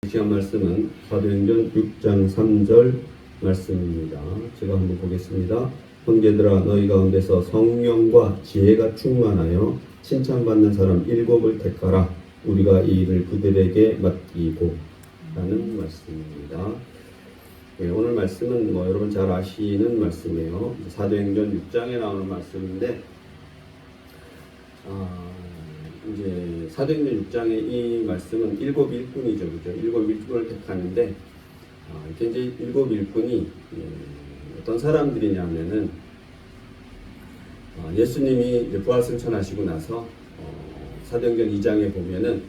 시간 말씀은 사도행전 6장 3절 말씀입니다. 제가 한번 보겠습니다. 형제들아 너희 가운데서 성령과 지혜가 충만하여 칭찬받는 사람 7을 택하라. 우리가 이 일을 그들에게 맡기고 라는 말씀입니다. 네, 오늘 말씀은 여러분 잘 아시는 말씀이에요. 사도행전 6장에 나오는 말씀인데 이제 사도행전 6장의 이 말씀은 7 일꾼이죠, 그죠? 7 일꾼을 택하는데 이제 7 일꾼이 어떤 사람들이냐면은 예수님이 부활승천하시고 나서 사도행전 2장에 보면은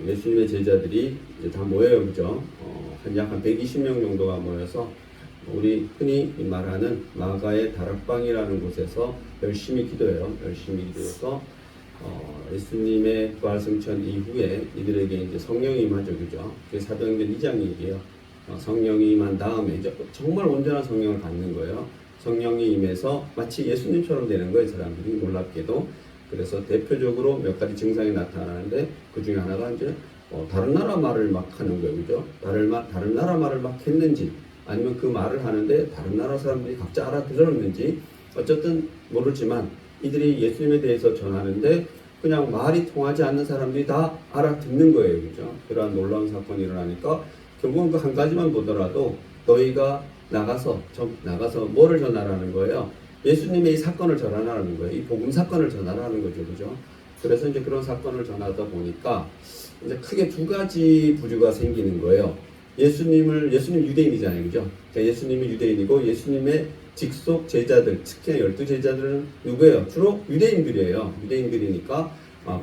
예수님의 제자들이 이제 다 모여요, 그죠? 약 120명 정도가 모여서 우리 흔히 말하는 마가의 다락방이라는 곳에서 열심히 기도해요. 열심히 기도해서 예수님의 부활승천 이후에 이들에게 이제 성령이 임하죠, 그죠? 그게 사도행전 2장 얘기예요. 성령이 임한 다음에 이제 정말 온전한 성령을 받는 거예요. 성령이 임해서 마치 예수님처럼 되는 거예요, 사람들이 놀랍게도. 그래서 대표적으로 몇 가지 증상이 나타나는데 그 중에 하나가 이제 다른 나라 말을 막 하는 거예요, 그죠? 다른 나라 말을 막 했는지 아니면 그 말을 하는데 다른 나라 사람들이 각자 알아들었는지 어쨌든 모르지만 이들이 예수님에 대해서 전하는데 그냥 말이 통하지 않는 사람들이 다 알아듣는 거예요, 그죠? 그러한 놀라운 사건이 일어나니까 결국은 그 한 가지만 보더라도 너희가 나가서 뭐를 전하라는 거예요? 예수님의 이 사건을 전하라는 거예요. 이 복음 사건을 전하라는 거죠, 그죠? 그래서 이제 그런 사건을 전하다 보니까 이제 크게 두 가지 부류가 생기는 거예요. 예수님 유대인이잖아요, 그죠? 그러니까 예수님이 유대인이고 예수님의 직속 제자들, 특히 12 제자들은 누구예요? 주로 유대인들이에요. 유대인들이니까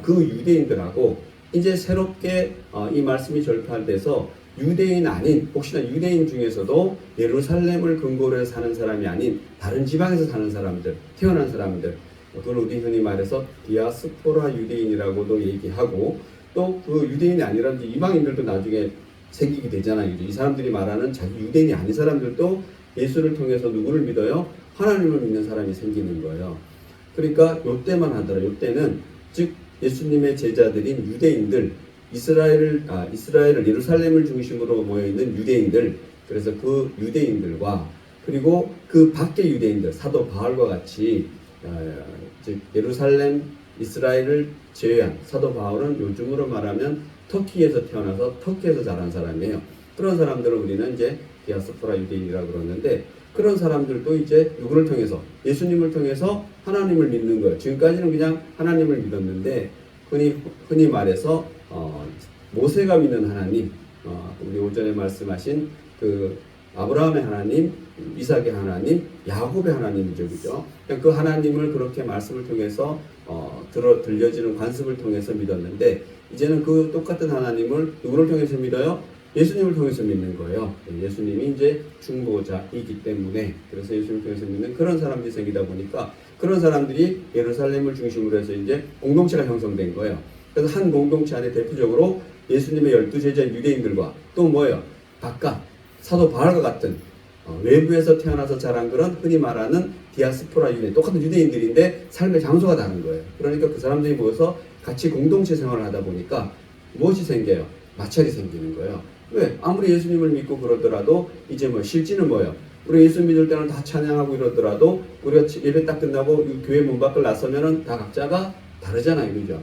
그 유대인들하고 이제 새롭게 이 말씀이 전파돼서 유대인 아닌, 혹시나 유대인 중에서도 예루살렘을 근거로 해서 사는 사람이 아닌 다른 지방에서 사는 사람들, 태어난 사람들, 그걸 우리 흔히 말해서 디아스포라 유대인이라고도 얘기하고, 또 그 유대인이 아니라 이방인들도 나중에 생기게 되잖아요. 이 사람들이 말하는 자기 유대인이 아닌 사람들도 예수를 통해서 누구를 믿어요? 하나님을 믿는 사람이 생기는 거예요. 그러니까 요때만 하더라. 요때는 즉 예수님의 제자들인 유대인들, 이스라엘을 예루살렘을 중심으로 모여있는 유대인들, 그래서 그 유대인들과 그리고 그 밖의 유대인들, 사도 바울과 같이 즉 예루살렘, 이스라엘을 제외한 사도 바울은 요즘으로 말하면 터키에서 태어나서 터키에서 자란 사람이에요. 그런 사람들을 우리는 이제 디아스포라 유대인이라고 그러는데, 그런 사람들도 이제 누구를 통해서? 예수님을 통해서 하나님을 믿는 거예요. 지금까지는 그냥 하나님을 믿었는데 흔히 말해서 모세가 믿는 하나님, 우리 오전에 말씀하신 그 아브라함의 하나님, 이삭의 하나님, 야곱의 하나님이죠, 그죠? 그 하나님을 그렇게 말씀을 통해서 들려지는 관습을 통해서 믿었는데, 이제는 그 똑같은 하나님을 누구를 통해서 믿어요? 예수님을 통해서 믿는 거예요. 예수님이 이제 중보자이기 때문에, 그래서 예수님을 통해서 믿는 그런 사람들이 생기다 보니까 그런 사람들이 예루살렘을 중심으로 해서 이제 공동체가 형성된 거예요. 그래서 한 공동체 안에 대표적으로 예수님의 12 제자 유대인들과 또 뭐예요? 각각 사도 바울과 같은 외부에서 태어나서 자란 그런 흔히 말하는 디아스포라 유대인, 똑같은 유대인들인데 삶의 장소가 다른 거예요. 그러니까 그 사람들이 모여서 같이 공동체 생활을 하다 보니까 무엇이 생겨요? 마찰이 생기는 거예요. 왜? 아무리 예수님을 믿고 그러더라도 이제 실지는 뭐예요? 우리 예수 믿을 때는 다 찬양하고 이러더라도 우리가 예배 딱 끝나고 교회 문 밖을 나서면은 다 각자가 다르잖아요, 그죠?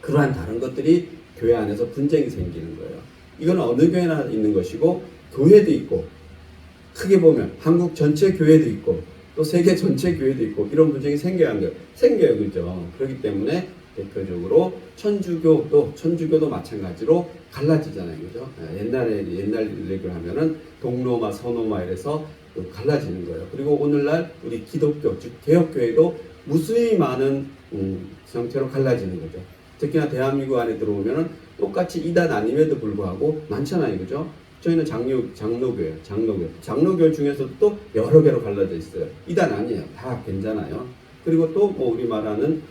그러한 다른 것들이 교회 안에서 분쟁이 생기는 거예요. 이건 어느 교회나 있는 것이고, 교회도 있고, 크게 보면 한국 전체 교회도 있고, 또 세계 전체 교회도 있고, 이런 분쟁이 생겨요, 그죠? 그렇기 때문에 대표적으로 천주교도 마찬가지로 갈라지잖아요, 그죠? 옛날 얘기를 하면은 동로마, 서노마 이래서 또 갈라지는 거예요. 그리고 오늘날 우리 기독교, 즉 개혁교회도 무수히 많은 형태로 갈라지는 거죠. 특히나 대한민국 안에 들어오면은 똑같이 이단 아님에도 불구하고 많잖아요, 그죠? 저희는 장로교예요. 장로교 중에서도 또 여러 개로 갈라져 있어요. 이단 아니에요. 다 괜찮아요. 그리고 또 우리 말하는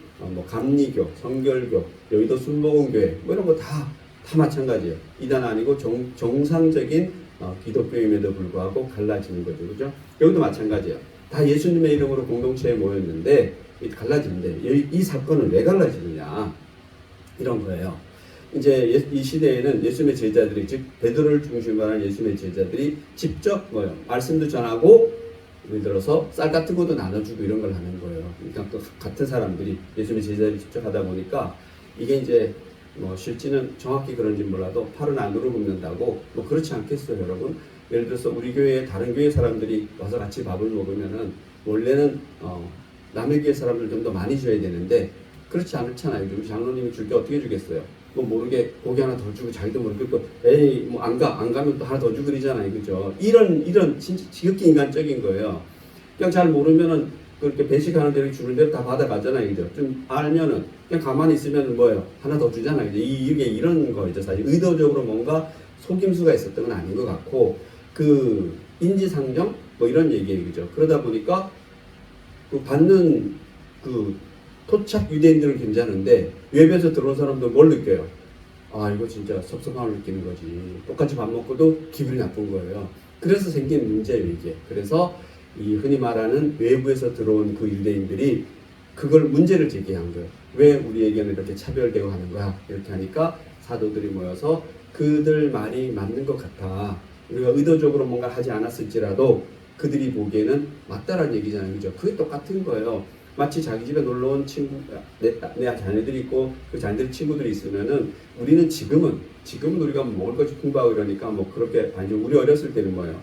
감리교, 성결교, 여의도 순복음교회 이런 거 다 마찬가지예요. 이단 아니고 정상적인 기독교임에도 불구하고 갈라지는 거죠, 그죠? 여기도 마찬가지예요. 다 예수님의 이름으로 공동체에 모였는데 갈라지는데 이 사건은 왜 갈라지느냐 이런 거예요. 이제 이 시대에는 예수님의 제자들이, 즉 베드로를 중심으로 한 예수님의 제자들이 직접 뭐요, 말씀도 전하고, 예를 들어서 쌀 같은 것도 나눠주고 이런 걸 하는 거예요. 그러니까 또 같은 사람들이 예수님의 제자들이 직접 하다 보니까 이게 이제 뭐 실제는 정확히 그런지 몰라도 팔은 안으로 굽는다고, 뭐 그렇지 않겠어요, 여러분? 예를 들어서 우리 교회에 다른 교회 사람들이 와서 같이 밥을 먹으면은 원래는 남의 교회 사람들 좀 더 많이 줘야 되는데 그렇지 않잖아요. 우리 장로님이 줄 게 어떻게 주겠어요? 뭐 모르게 고기 하나 더 주고 자기도 모르게 또 에이 뭐 안 가면 또 하나 더 주고 그러잖아요, 그죠? 이런 진짜 지극히 인간적인 거예요. 그냥 잘 모르면은 그렇게 배식하는 대로 주는 대로 다 받아가잖아요, 그죠? 좀 알면은 그냥 가만히 있으면 뭐예요, 하나 더 주잖아요, 그죠? 이게 이런 거죠. 사실 의도적으로 뭔가 속임수가 있었던 건 아닌 것 같고, 그 인지상정 뭐 이런 얘기예요, 그죠? 그러다 보니까 그 받는 그 토착 유대인들은 괜찮은데 외부에서 들어온 사람들 뭘 느껴요? 아, 이거 진짜 섭섭함을 느끼는 거지. 똑같이 밥 먹고도 기분이 나쁜 거예요. 그래서 생긴 문제예요, 이게. 그래서 이 흔히 말하는 외부에서 들어온 그 유대인들이 그걸 문제를 제기한 거예요. 왜 우리에게는 이렇게 차별되고 하는 거야? 이렇게 하니까 사도들이 모여서 그들 말이 맞는 것 같아. 우리가 의도적으로 뭔가 하지 않았을지라도 그들이 보기에는 맞다라는 얘기잖아요, 그죠? 그게 똑같은 거예요. 마치 자기 집에 놀러 온 친구, 내 자녀들이 있고 그 자녀들 친구들이 있으면은 우리는 지금은 우리가 먹을 것이 풍부하고 이러니까 뭐 그렇게 아니죠. 우리 어렸을 때는 뭐예요?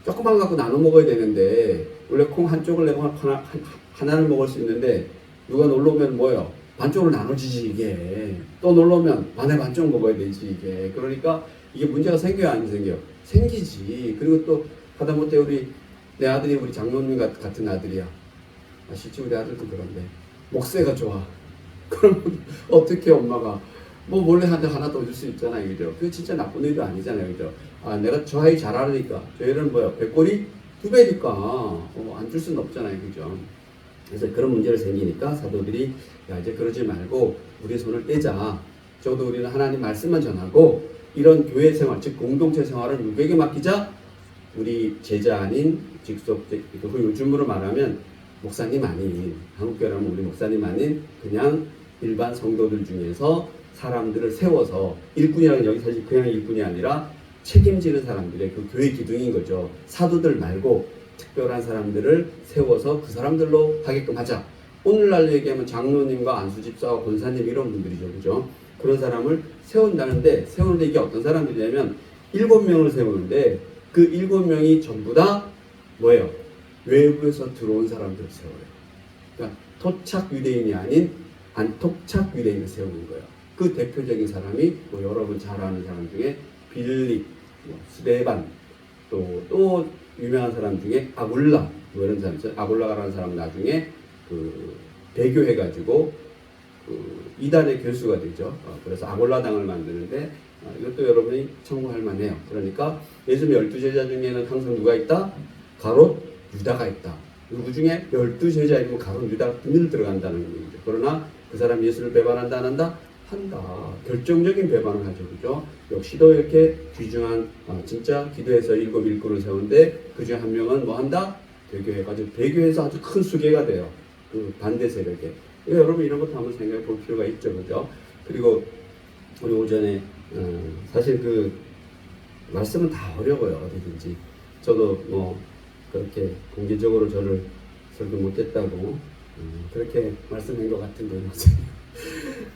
조금만 갖고 나눠 먹어야 되는데 원래 콩 한쪽을 내고 하나를 먹을 수 있는데 누가 놀러 오면 뭐예요? 반쪽으로 나눠지지 이게. 또 놀러 오면 반에 반쪽 먹어야 되지 이게. 그러니까 이게 문제가 생겨요, 안 생겨요? 생기지. 그리고 또 하다못해 내 아들이 우리 장로님 같은 아들이야. 실제 우리 아들도 그런데 목쇠가 좋아. 그러면 어떻게 엄마가 뭐 몰래 하나 더 줄 수 있잖아요, 그죠? 그게 진짜 나쁜 의도 아니잖아요, 그죠? 아, 내가 저 아이 잘 알으니까 저 애는 뭐야, 백골이 2배니까 안 줄 수는 없잖아요, 그죠? 그래서 그런 문제를 생기니까 사도들이 야, 이제 그러지 말고 우리 손을 떼자. 적어도 우리는 하나님 말씀만 전하고 이런 교회 생활, 즉 공동체 생활을 누구에게 맡기자? 우리 제자 아닌 직속, 그 요즘으로 말하면 목사님 아닌, 한국교회라면 우리 목사님 아닌 그냥 일반 성도들 중에서 사람들을 세워서, 일꾼이라는 여기 사실 그냥 일꾼이 아니라 책임지는 사람들의 그 교회 기둥인 거죠. 사도들 말고 특별한 사람들을 세워서 그 사람들로 하게끔 하자. 오늘날 얘기하면 장로님과 안수집사와 권사님 이런 분들이죠, 그죠? 그런 사람을 세운다는데 이게 어떤 사람들이냐면 7명을 세우는데 그 7명이 전부 다 뭐예요? 외부에서 들어온 사람들을 세워요. 그러니까 토착 유대인이 아닌 안토착 유대인을 세우는 거예요. 그 대표적인 사람이 뭐 여러분 잘 아는 사람 중에 빌립, 스데반, 또 유명한 사람 중에 아굴라, 뭐 이런 사람 있죠. 아굴라라는 사람은 나중에 그 배교해가지고 그 이단의 교수가 되죠. 그래서 아골라당을 만드는데 이것도 여러분이 참고할 만해요. 그러니까 예수님 12제자 중에는 항상 누가 있다? 가롯 유다가 있다. 그 중에 12제자이면 가롯 유다가 비밀 들어간다는 얘기죠. 그러나 그 사람 예수를 배반한다 안 한다? 한다. 결정적인 배반을 하죠. 그죠? 역시도 이렇게 귀중한 진짜 기도해서 7 일꾼을 세우는데 그 중에 한 명은 뭐 한다? 배교해가지고 배교해서 아주 큰 수계가 돼요. 그 반대 세력에. 여러분 이런 것도 한번 생각해 볼 필요가 있죠. 그죠? 그리고 우리 오전에 사실 그 말씀은 다 어려워요. 어디든지. 저도 뭐 그렇게 공개적으로 저를 설교 못했다고 그렇게 말씀한 것 같은데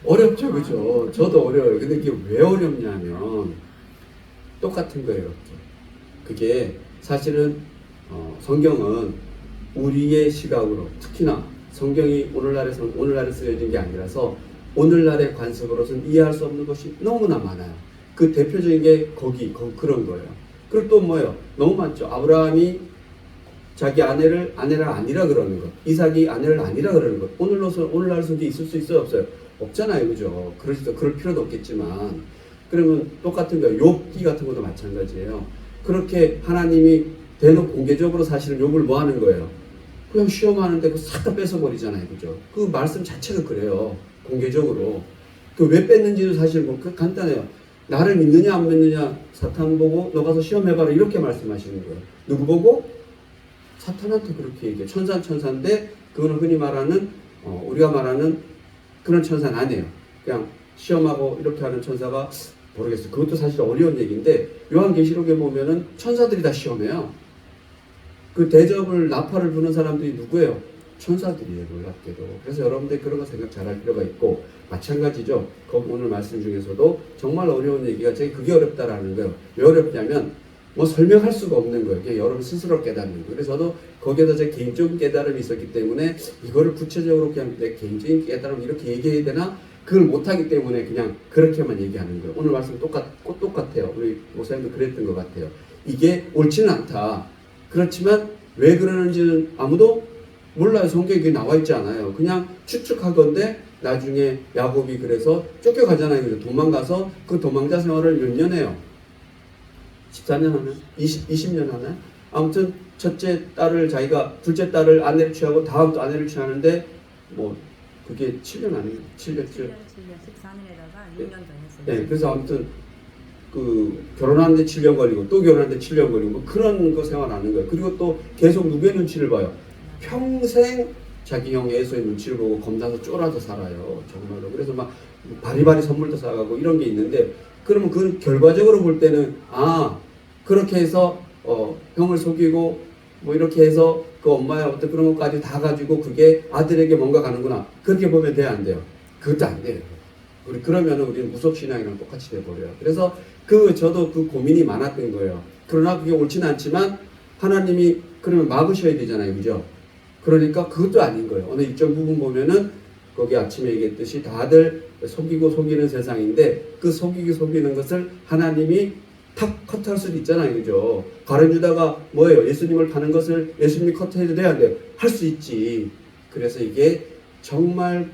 어렵죠. 그죠? 저도 어려워요. 근데 이게 왜 어렵냐면 똑같은 거예요. 이렇게. 그게 사실은 성경은 우리의 시각으로, 특히나 성경이 오늘날에 쓰여진 게 아니라서 오늘날의 관습으로서는 이해할 수 없는 것이 너무나 많아요. 그 대표적인 게 그런 거예요. 그리고 또 뭐예요? 너무 많죠. 아브라함이 자기 아내를 아니라 그러는 것, 이삭이 아내를 아니라 그러는 것. 오늘날 속에 있을 수 있어요, 없어요? 없잖아요, 그죠? 그럴 필요도 없겠지만, 그러면 똑같은 거예요. 욥기 같은 것도 마찬가지예요. 그렇게 하나님이 대놓고 공개적으로 사실은 욥을 뭐 하는 거예요? 그냥 시험하는데 그 싹 다 뺏어버리잖아요, 그죠? 그 말씀 자체가 그래요, 공개적으로. 그 왜 뺐는지도 사실 뭐 간단해요. 나를 믿느냐 안 믿느냐 사탄 보고 너 가서 시험해봐라 이렇게 말씀하시는 거예요. 누구 보고? 사탄한테 그렇게 얘기해요. 천사인데 그거는 흔히 말하는 우리가 말하는 그런 천사는 아니에요. 그냥 시험하고 이렇게 하는 천사가 모르겠어요. 그것도 사실 어려운 얘기인데 요한계시록에 보면은 천사들이 다 시험해요. 그 대접을 나팔을 부는 사람들이 누구예요? 천사들이에요. 놀랍게도. 그래서 여러분들 그런 거 생각 잘할 필요가 있고 마찬가지죠. 오늘 말씀 중에서도 정말 어려운 얘기가 그게 어렵다라는 거예요. 왜 어렵냐면 뭐 설명할 수가 없는 거예요. 그냥 여러분 스스로 깨닫는 거예요. 그래서 저도 거기에다 제 개인적인 깨달음이 있었기 때문에 이거를 구체적으로 그냥 내 개인적인 깨달음 이렇게 얘기해야 되나? 그걸 못하기 때문에 그냥 그렇게만 얘기하는 거예요. 오늘 말씀 똑같아요. 우리 목사님도 그랬던 것 같아요. 이게 옳지는 않다. 그렇지만 왜 그러는지는 아무도 몰라요. 성경에 그게 나와 있지 않아요. 그냥 추측하건대 나중에 야곱이 그래서 쫓겨가잖아요. 도망가서 그 도망자 생활을 몇 년 해요? 14년 하나? 20년 하나? 아무튼 첫째 딸을 둘째 딸을 아내를 취하고 다음 또 아내를 취하는데 뭐 그게 7년 아니에요? 7년 14년에다가 6년 더 했어요. 네, 그래서 아무튼 그 결혼하는데 7년 걸리고 또 결혼하는데 7년 걸리고 뭐 그런 거 생활하는 거예요. 그리고 또 계속 누구의 눈치를 봐요? 평생 자기 형 에서의 눈치를 보고 겁나서 쫄아서 살아요. 정말로. 그래서 막 바리바리 선물도 사가고 이런 게 있는데 그러면 그 결과적으로 볼 때는 그렇게 해서 형을 속이고 뭐 이렇게 해서 그 엄마의 어떤 그런 것까지 다 가지고 그게 아들에게 뭔가 가는구나. 그렇게 보면 돼야 안 돼요? 그것도 안 돼요. 그러면은 우리는 무속신앙이랑 똑같이 돼버려요. 그래서 저도 그 고민이 많았던 거예요. 그러나 그게 옳지는 않지만 하나님이 그러면 막으셔야 되잖아요. 그죠? 그러니까 그것도 아닌 거예요. 어느 일정 부분 보면은 거기 아침에 얘기했듯이 다들 속이고 속이는 세상인데 그 속이는 것을 하나님이 탁 컷할 수도 있잖아요. 그죠? 가룟유다가 뭐예요? 예수님을 파는 것을 예수님이 컷해도 돼야 안 돼요? 할 수 있지. 그래서 이게 정말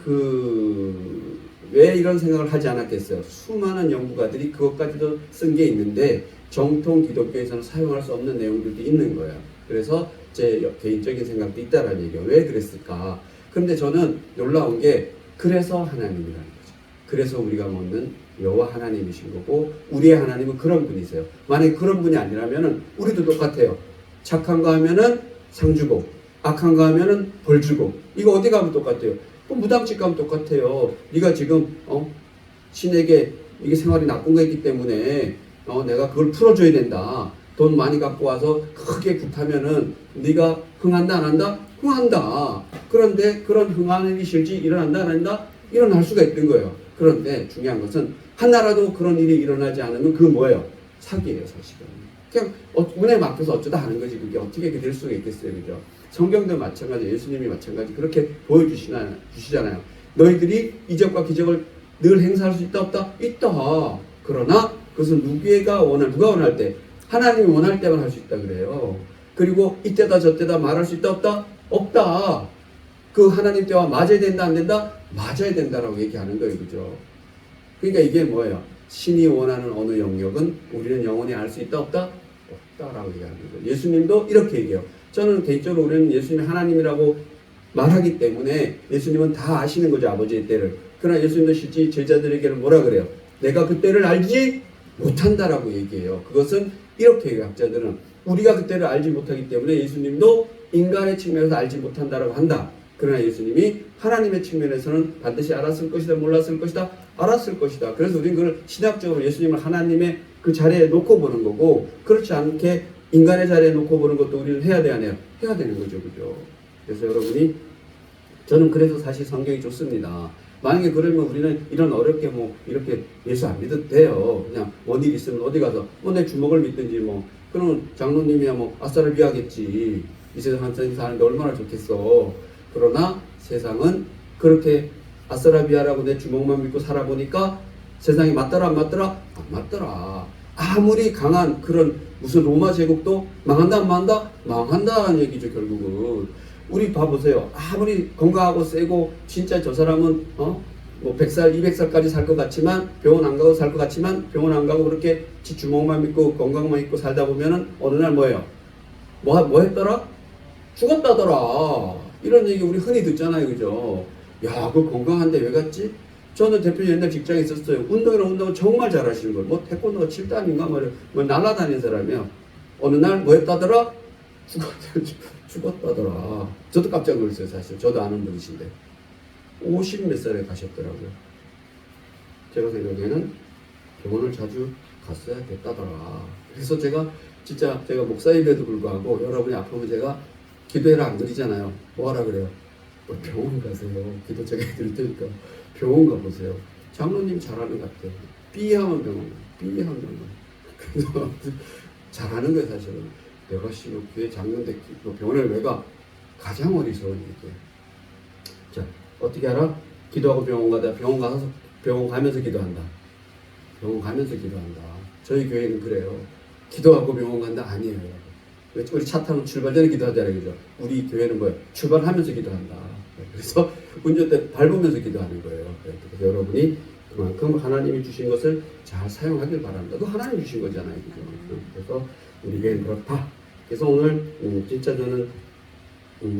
왜 이런 생각을 하지 않았겠어요? 수많은 연구가들이 그것까지도 쓴 게 있는데 정통 기독교에서는 사용할 수 없는 내용들도 있는 거예요. 그래서 제 개인적인 생각도 있다라는 얘기예요. 왜 그랬을까? 그런데 저는 놀라운 게 그래서 하나님이라는 거죠. 그래서 우리가 먹는 여호와 하나님이신 거고 우리의 하나님은 그런 분이세요. 만약에 그런 분이 아니라면 우리도 똑같아요. 착한 거 하면은 상 주고 악한 거 하면은 벌 주고 이거 어디 가면 똑같아요. 무당집 가면 똑같아요. 네가 지금 신에게 이게 생활이 나쁜 거였기 때문에 내가 그걸 풀어줘야 된다. 돈 많이 갖고 와서 크게 굿하면은 네가 흥한다 안 한다? 흥한다. 그런데 그런 흥하는 일이 실제 일어난다 안 한다? 일어날 수가 있는 거예요. 그런데 중요한 것은 하나라도 그런 일이 일어나지 않으면 그건 뭐예요? 사기예요, 사실은. 그냥 운에 맡겨서 어쩌다 하는 거지. 그게 어떻게 될 수가 있겠어요, 그죠? 성경도 마찬가지, 예수님이 마찬가지 그렇게 보여주시잖아요. 너희들이 이적과 기적을 늘 행사할 수 있다 없다? 있다. 그러나 그것은 누가 원할 때 하나님이 원할 때만 할 수 있다 그래요. 그리고 이때다 저때다 말할 수 있다 없다? 없다. 그 하나님 때와 맞아야 된다 안 된다? 맞아야 된다라고 얘기하는 거예요. 그죠? 그러니까 이게 뭐예요? 신이 원하는 어느 영역은 우리는 영원히 알 수 있다 없다? 없다라고 얘기하는 거예요. 예수님도 이렇게 얘기해요. 저는 개인적으로 우리는 예수님이 하나님이라고 말하기 때문에 예수님은 다 아시는 거죠. 아버지의 때를. 그러나 예수님도 실제 제자들에게는 뭐라 그래요? 내가 그 때를 알지 못한다라고 얘기해요. 그것은 이렇게 해요. 학자들은 우리가 그 때를 알지 못하기 때문에 예수님도 인간의 측면에서 알지 못한다라고 한다. 그러나 예수님이 하나님의 측면에서는 반드시 알았을 것이다, 몰랐을 것이다, 알았을 것이다. 그래서 우리는 그걸 신학적으로 예수님을 하나님의 그 자리에 놓고 보는 거고, 그렇지 않게 인간의 자리에 놓고 보는 것도 우리는 해야 돼야 해요. 해야 되는 거죠, 그죠? 그래서 여러분이 저는 그래서 사실 성경이 좋습니다. 만약에 그러면 우리는 이런 어렵게 이렇게 예수 안 믿어도 돼요. 그냥 뭔 일 있으면 어디 가서 내 주먹을 믿든지 그러면 장로님이야 아싸라비하겠지. 이 세상 사는데 얼마나 좋겠어. 그러나 세상은 그렇게 아싸라비아라고 내 주먹만 믿고 살아보니까 세상이 맞더라 안 맞더라? 안 맞더라. 아무리 강한 그런 무슨 로마 제국도 망한다 안 망한다? 망한다는 얘기죠. 결국은 우리 봐보세요. 아무리 건강하고 세고 진짜 저 사람은 100살 200살까지 살 것 같지만 병원 안 가고 살 것 같지만 병원 안 가고 그렇게 지 주먹만 믿고 건강만 믿고 살다 보면은 어느 날 뭐예요? 뭐 했더라? 죽었다더라. 이런 얘기 우리 흔히 듣잖아요. 그죠? 야, 그 건강한데 왜 갔지? 저는 대표님 옛날 직장에 있었어요. 운동을 정말 잘하시는 거예요. 태권도가 7단인가 날아다니는 사람이에요. 어느 날 뭐 했다더라? 죽었다더라. 저도 깜짝 놀랐어요. 사실 저도 아는 분이신데 50몇 살에 가셨더라고요. 제가 생각에는 병원을 자주 갔어야 됐다더라. 그래서 제가 목사임에도 불구하고 여러분이 아프면 제가 기도해라 안 그러잖아요. 뭐하라 그래요? 병원 가세요. 기도 제가 해드릴 테니까 병원 가보세요. 장로님 잘하는 것 같아요. B하면 병원, B하면 병원. 그래서 잘하는 거예요 사실은. 내가 교회 장로인데 병원을 왜 가? 가장 어리석은 얘기예요. 자, 어떻게 알아? 기도하고 병원 가다 병원 가면서 기도한다. 병원 가면서 기도한다. 저희 교회는 그래요. 기도하고 병원 간다 아니에요. 우리 차 타면 출발 전에 기도하잖아요, 그죠? 우리 교회는 뭐예요? 출발하면서 기도한다. 그래서 운전대 밟으면서 기도하는 거예요. 그래서 여러분이 그만큼 하나님이 주신 것을 잘 사용하길 바랍니다. 또 하나님 주신 거잖아요, 그죠? 그래서 우리 교회는 그렇다. 그래서 오늘 진짜 저는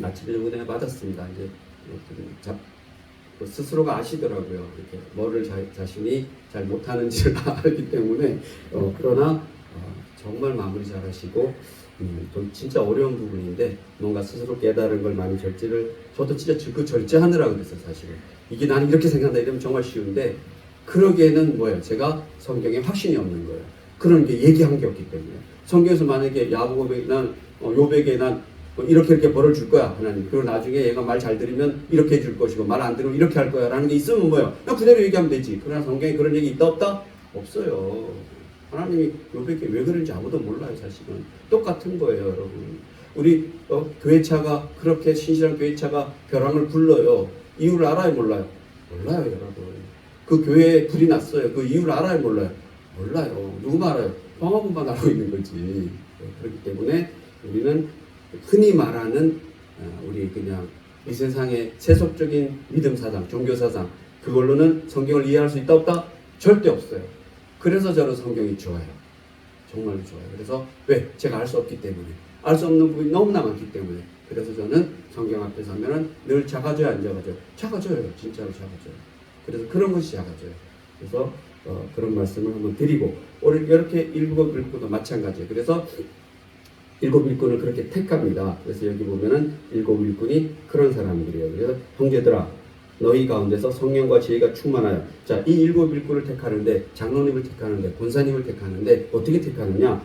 아침에 은혜 받았습니다. 이제 스스로가 아시더라고요. 이렇게 뭐를 자신이 잘 못하는지를 알기 때문에 그러나 정말 마무리 잘하시고 좀 진짜 어려운 부분인데 뭔가 스스로 깨달은 걸 많이 저도 진짜 그 절제하느라고 그랬어요. 사실은 이게 나는 이렇게 생각한다 이러면 정말 쉬운데 그러기에는 뭐예요? 제가 성경에 확신이 없는 거예요. 그런 게 얘기한 게 없기 때문에 성경에서 만약에 야고보에게 난 요백에 난 이렇게 벌을 줄 거야 하나님. 그리고 나중에 얘가 말 잘 들으면 이렇게 해줄 것이고 말 안 들으면 이렇게 할 거야 라는 게 있으면 뭐예요? 그냥 그대로 얘기하면 되지. 그러나 성경에 그런 얘기 있다 없다? 없어요. 하나님이 요백에 왜 그런지 아무도 몰라요. 사실은 똑같은 거예요 여러분. 우리 교회차가 그렇게 신실한 교회차가 벼랑을 굴러요. 이유를 알아요 몰라요? 몰라요 여러분. 그 교회에 불이 났어요. 그 이유를 알아요 몰라요? 몰라요. 누구만 알아요? 방화문만 알고 있는 거지. 그렇기 때문에 우리는 흔히 말하는 우리 그냥 이 세상의 세속적인 믿음 사상, 종교 사상 그걸로는 성경을 이해할 수 있다 없다? 절대 없어요. 그래서 저는 성경이 좋아요. 정말로 좋아요. 그래서 왜? 제가 알 수 없기 때문에. 알 수 없는 부분이 너무나 많기 때문에. 그래서 저는 성경 앞에 서면은 늘 작아져요, 안 작아져요? 작아져요. 진짜로 작아져요. 그래서 그런 것이 작아져요. 그래서 그런 말씀을 한번 드리고 오늘 이렇게 일곱 일꾼도 마찬가지예요. 그래서 일곱 일꾼을 그렇게 택합니다. 그래서 여기 보면은 일곱 일꾼이 그런 사람들이에요. 그래서 형제들아 너희 가운데서 성령과 지혜가 충만하여. 자, 이 일곱 일꾼을 택하는데 장로님을 택하는데 권사님을 택하는데 어떻게 택하느냐?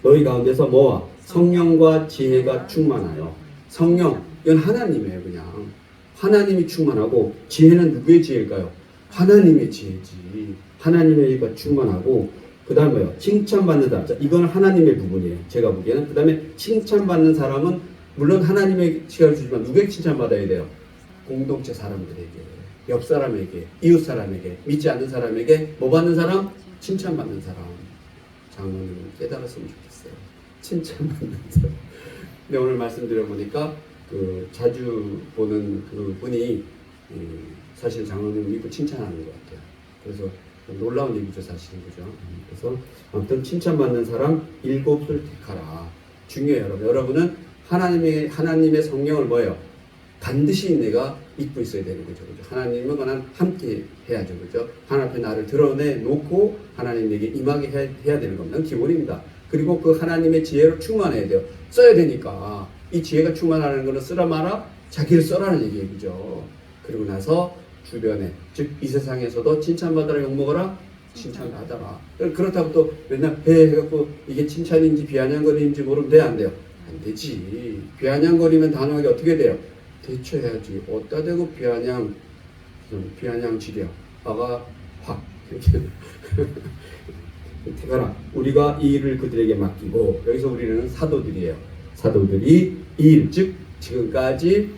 너희 가운데서 뭐와? 성령과 지혜가 충만하여. 성령, 이건 하나님이에요. 그냥 하나님이 충만하고 지혜는 누구의 지혜일까요? 하나님의 지혜지. 하나님의 지혜가 충만하고 그 다음에 뭐요? 칭찬받는다. 자, 이건 하나님의 부분이에요. 제가 보기에는. 그 다음에 칭찬받는 사람은 물론 하나님의 시간을 주지만 누구에게 칭찬받아야 돼요? 공동체 사람들에게, 옆 사람에게, 이웃 사람에게, 믿지 않는 사람에게 뭐 받는 사람? 칭찬받는 사람. 장로님은 깨달았으면 좋겠어요. 칭찬받는 사람. 근데 오늘 말씀드려보니까 그 자주 보는 그 분이 사실 장로님을 믿고 칭찬하는 것 같아요. 그래서 놀라운 얘기죠, 사실은. 그죠? 그래서 아무튼 칭찬받는 사람 7을 택하라. 중요해요, 여러분. 여러분은 하나님의 성령을 뭐예요? 반드시 내가 잊고 있어야 되는 거죠. 그죠? 하나님은 그냥 함께 해야죠. 그죠? 하나님 앞에 나를 드러내놓고 하나님에게 임하게 해야 되는 겁니다. 기본입니다. 그리고 그 하나님의 지혜를 충만해야 돼요. 써야 되니까. 이 지혜가 충만하는 거는 쓰라 마라? 자기를 써라는 얘기예요. 그죠? 그리고 나서 주변에, 즉 이 세상에서도 칭찬받아라 욕먹어라? 칭찬받아라. 그렇다고 또 맨날 해갖고 이게 칭찬인지 비아냥거리인지 모르면 돼요? 안 돼요? 안 되지. 비아냥거리면 단호하게 어떻게 돼요? 대처해야지. 어디다 대고 비아냥 지려. 아가 확 이렇게 택하라. 우리가 이 일을 그들에게 맡기고. 여기서 우리는 사도들이에요. 사도들이 이 일, 즉 지금까지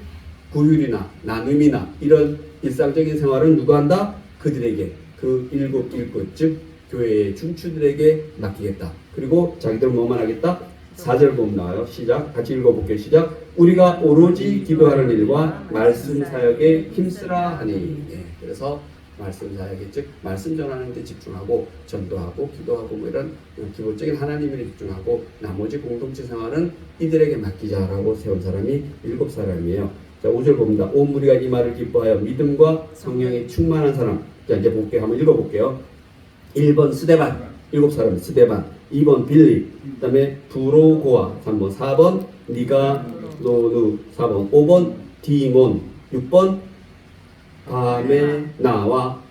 구휼이나 나눔이나 이런 일상적인 생활을 누가 한다? 그들에게, 그 일곱 일꾼, 즉 교회의 중추들에게 맡기겠다. 그리고 자기들은 뭐만 하겠다? 4절 보면 나와요. 시작. 같이 읽어볼게요. 시작. 우리가 오로지 기도하는 일과 말씀 사역에 힘쓰라 하니. 예, 그래서 말씀 사역에, 즉 말씀 전하는 데 집중하고 전도하고 기도하고 뭐 이런 기본적인 하나님에 집중하고 나머지 공동체 생활은 이들에게 맡기자라고 세운 사람이 7사람이에요. 자, 5절 봅니다. 온 무리가 이 말을 기뻐하여 믿음과 성령이 충만한 사람. 자, 이제 볼게요. 한번 읽어볼게요. 1번 스데반, 7사람 스데반. 2번 빌리, 그 다음에 브로고아, 3번 4번 니가노누, 4번 5번 디몬, 6번 바메나와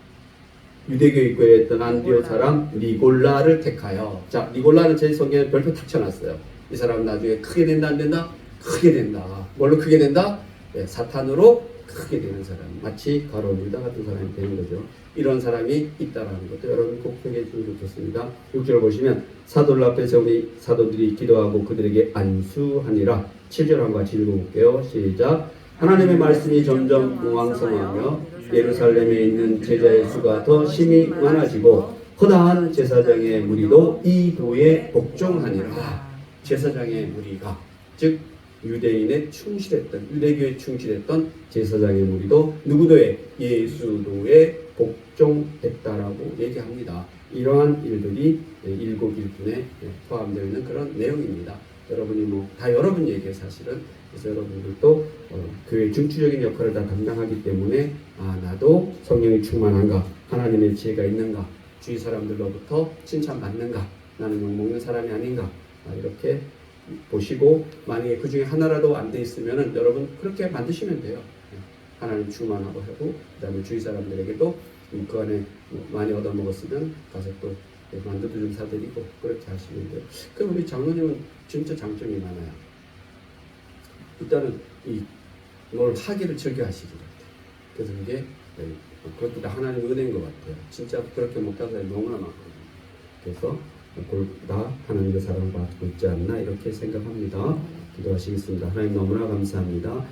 유대교에 입교했던 안디옥 사람 니골라를 택하여. 자, 니골라는 제 성경에 별표 탁 쳐놨어요. 이 사람은 나중에 크게 된다 안 된다? 크게 된다. 뭘로 크게 된다? 예, 사탄으로 크게 되는 사람. 마치 가룟 유다 같은 사람이 되는 거죠. 이런 사람이 있다라는 것도 여러분 꼭 기억해 주시면 좋겠습니다. 6절 보시면 사도들 앞에서 우리 사도들이 기도하고 그들에게 안수하니라. 7절 한번 같이 읽어볼게요. 시작. 하나님의 말씀이 점점 왕성하며 예루살렘에 있는 제자의 수가 더 심히 많아지고 허다한 제사장의 무리도 이 도에 복종하니라. 제사장의 무리가 즉 유대인에 충실했던 유대교에 충실했던 제사장의 무리도 누구도에 예수도에 복종했다라고 얘기합니다. 이러한 일들이 일곱 일꾼에 포함되어 있는 그런 내용입니다. 여러분이 뭐 다 여러분 얘기예요 사실은. 그래서 여러분들도 교회 중추적인 역할을 다 담당하기 때문에 아 나도 성령이 충만한가, 하나님의 지혜가 있는가, 주위 사람들로부터 칭찬받는가, 나는 욕먹는 사람이 아닌가, 이렇게 보시고 만약에 그 중에 하나라도 안 돼 있으면은 여러분 그렇게 만드시면 돼요. 하나님 충만하고 하고 그다음에 주위 사람들에게도 그 안에 많이 얻어 먹었으면 가서 또 만두도 좀 사드리고 그렇게 하시면 돼요. 그럼 우리 장로님은 진짜 장점이 많아요. 일단은 뭘 하기를 즐겨 하시기 같아요. 그래서 이게 그것도 다 하나님의 은혜인 것 같아요. 진짜 그렇게 못하는 사람이 너무나 많거든요. 그래서 다 하나님의 사랑을 받고 있지 않나 이렇게 생각합니다. 기도하시겠습니다. 하나님 너무나 감사합니다.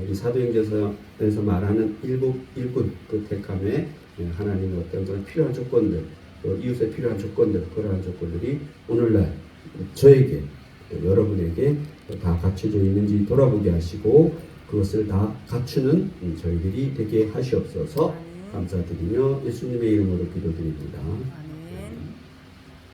우리 사도행전에서 말하는 일곱 일꾼 그 택함에 하나님의 어떤 그런 필요한 조건들, 또 이웃에 필요한 조건들, 그러한 조건들이 오늘날 저에게 여러분에게 다 갖춰져 있는지 돌아보게 하시고 그것을 다 갖추는 저희들이 되게 하시옵소서. 감사드리며 예수님의 이름으로 기도드립니다.